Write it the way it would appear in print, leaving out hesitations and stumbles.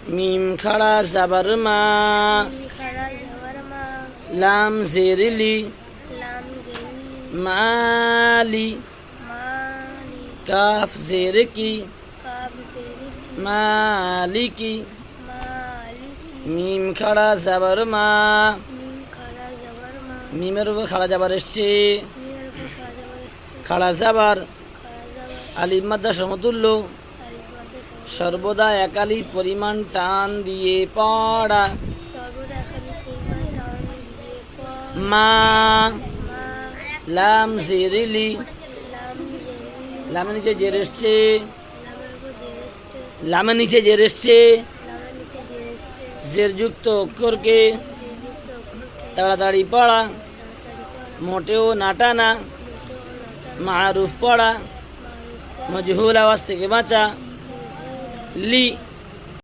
মিম খাড়া জাবার মা, লাম জেরিলি, মালি, কাফ জেরকি, মালিকি, মিম খাড়া জাবার মা, মিমের উপর খাড়া জাবার এসছে, খাড়া জাবার আলিফ মাদ্দা সমতুল্য, সর্বদা একালি পরিমাণ টান দিয়ে পড়া। মা, লাম জেরিলি, লামের নিচে জের এসছে, লামের নিচে জের এসছে, জের যুক্ত অক্ষরকে তাড়াতাড়ি পড়া, মোটেও নাটানা, মারুফ পড়া, মজহুল আওয়াজ থেকে বাঁচা। লি